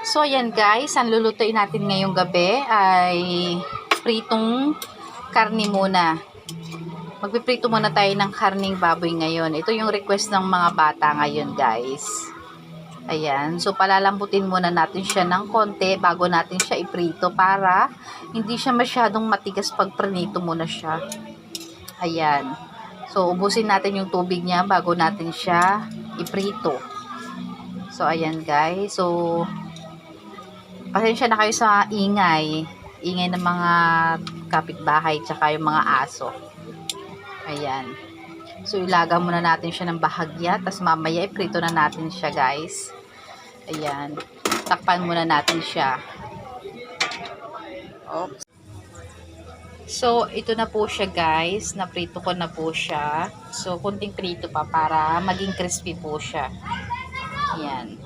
So, ayan guys, ang lulutuin natin ngayong gabi ay pritong karni muna. Magpiprito muna tayo ng karning baboy ngayon. Ito yung request ng mga bata ngayon guys. Ayan, so palalambutin muna natin siya ng konti bago natin siya iprito para hindi siya masyadong matigas pag prinito muna siya. Ayan, so ubusin natin yung tubig niya bago natin siya iprito. So, ayan guys, so pasensya na kayo sa ingay ng mga kapitbahay tsaka yung mga aso. Ayan. So, ilaga muna natin siya ng bahagya. Tapos mamaya, iprito na natin siya, guys. Ayan. Takpan muna natin siya. Oops. So, ito na po siya, guys. Naprito ko na po siya. So, kunting prito pa para maging crispy po siya. Ayan.